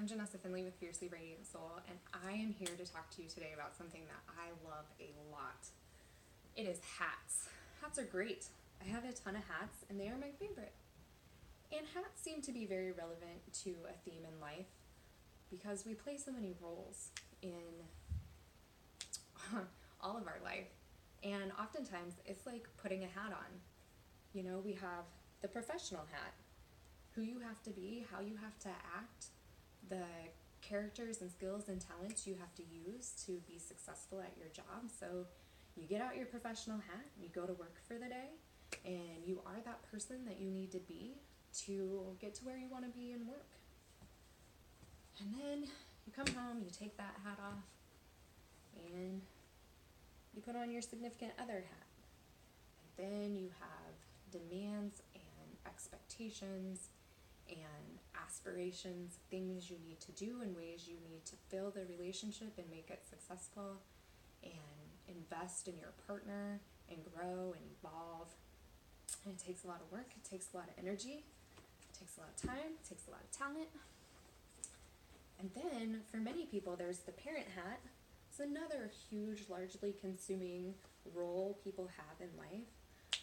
I'm Janessa Finley with Fiercely Radiant Soul, and I am here to talk to you today about something that I love a lot. It is hats. Hats are great. I have a ton of hats, and they are my favorite. And hats seem to be very relevant to a theme in life because we play so many roles in all of our life. And oftentimes, it's like putting a hat on. You know, we have the professional hat, who you have to be, how you have to act, the characters and skills and talents you have to use to be successful at your job. So you get out your professional hat, you go to work for the day, and you are that person that you need to be to get to where you want to be in work. And then you come home, you take that hat off, and you put on your significant other hat. And then you have demands and expectations and aspirations, things you need to do and ways you need to fill the relationship and make it successful, and invest in your partner and grow and evolve. And it takes a lot of work, it takes a lot of energy, it takes a lot of time, it takes a lot of talent. And then for many people, there's the parent hat. It's another huge, largely consuming role people have in life,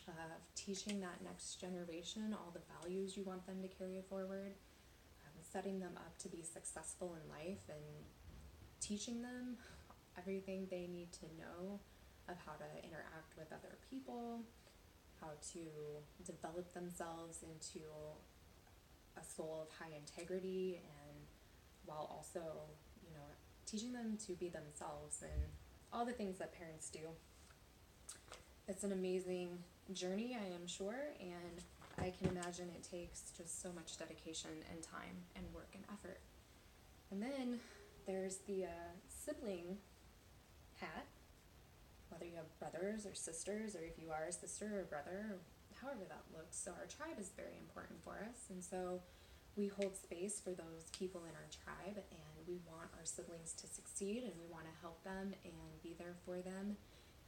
of teaching that next generation all the values you want them to carry forward, setting them up to be successful in life, and teaching them everything they need to know of how to interact with other people, how to develop themselves into a soul of high integrity, and while also, teaching them to be themselves and all the things that parents do. It's an amazing journey, I am sure, and I can imagine it takes just so much dedication and time and work and effort. And then there's the sibling hat, whether you have brothers or sisters, or if you are a sister or brother, however that looks. So our tribe is very important for us, and so we hold space for those people in our tribe, and we want our siblings to succeed, and we want to help them and be there for them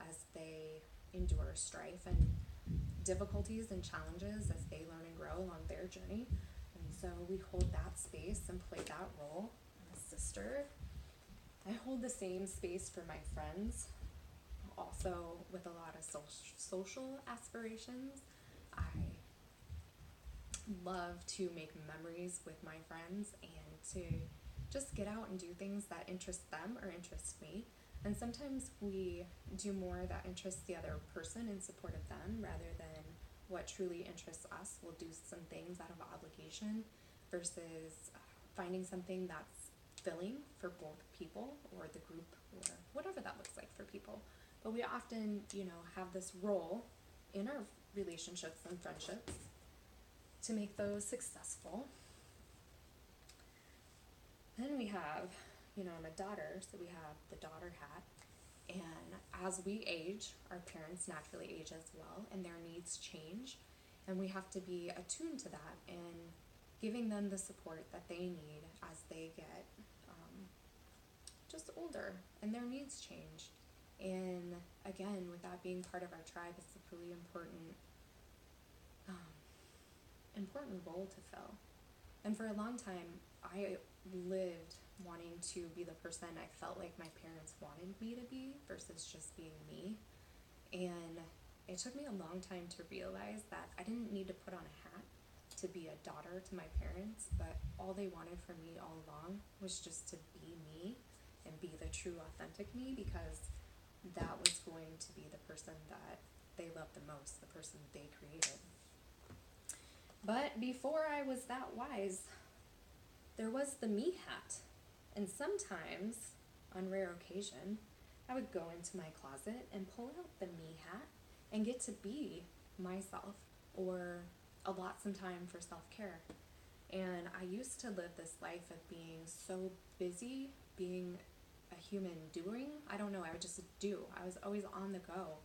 as they endure strife and difficulties and challenges as they learn and grow along their journey. And so we hold that space and play that role. I'm a sister. I hold the same space for my friends, also with a lot of social aspirations. I love to make memories with my friends and to just get out and do things that interest them or interest me. And sometimes we do more that interests the other person in support of them rather than what truly interests us. We'll do some things out of obligation versus finding something that's filling for both people or the group or whatever that looks like for people. But we often, have this role in our relationships and friendships to make those successful. Then we have, I'm a daughter, so we have the daughter hat. And as we age, our parents naturally age as well, and their needs change. And we have to be attuned to that and giving them the support that they need as they get just older and their needs change. And again, with that being part of our tribe, it's a really important role to fill. And for a long time, I lived wanting to be the person I felt like my parents wanted me to be versus just being me. And it took me a long time to realize that I didn't need to put on a hat to be a daughter to my parents, but all they wanted from me all along was just to be me and be the true, authentic me, because that was going to be the person that they loved the most, the person they created. But before I was that wise, there was the me hat. And sometimes, on rare occasion, I would go into my closet and pull out the me hat and get to be myself, or allot some time for self-care. And I used to live this life of being so busy, being a human doing. I don't know, I would just do. I was always on the go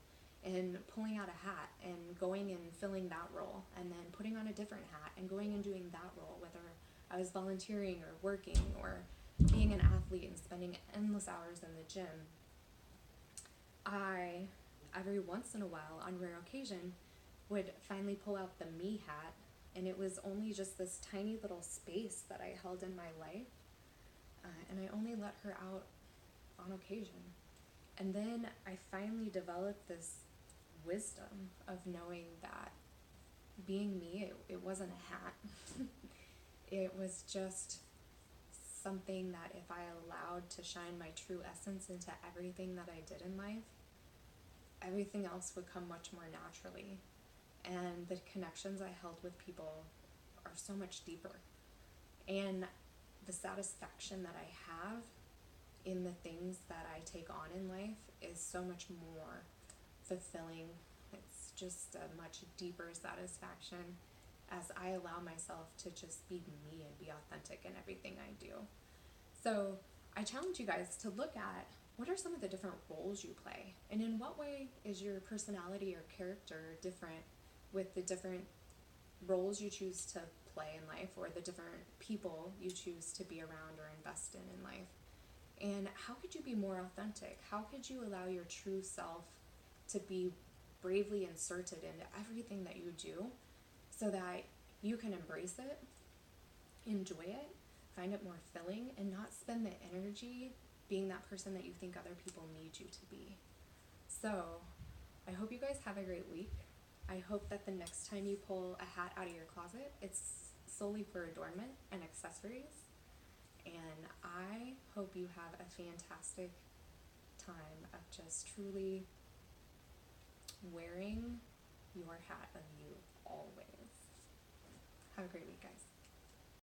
and pulling out a hat and going and filling that role, and then putting on a different hat and going and doing that role, whether I was volunteering or working or being an athlete and spending endless hours in the gym. I, every once in a while, on rare occasion, would finally pull out the me hat, and it was only just this tiny little space that I held in my life and I only let her out on occasion. And then I finally developed this wisdom of knowing that being me, it wasn't a hat. It was just something that if I allowed to shine my true essence into everything that I did in life, everything else would come much more naturally. And the connections I held with people are so much deeper. And the satisfaction that I have in the things that I take on in life is so much more fulfilling. It's just a much deeper satisfaction as I allow myself to just be me and be authentic in everything I do. So I challenge you guys to look at what are some of the different roles you play, and in what way is your personality or character different with the different roles you choose to play in life, or the different people you choose to be around or invest in life. And how could you be more authentic? How could you allow your true self to be bravely inserted into everything that you do so that you can embrace it, enjoy it, find it more filling, and not spend the energy being that person that you think other people need you to be? So I hope you guys have a great week. I hope that the next time you pull a hat out of your closet, it's solely for adornment and accessories. And I hope you have a fantastic time of just truly wearing your hat of you always. Have a great week, guys.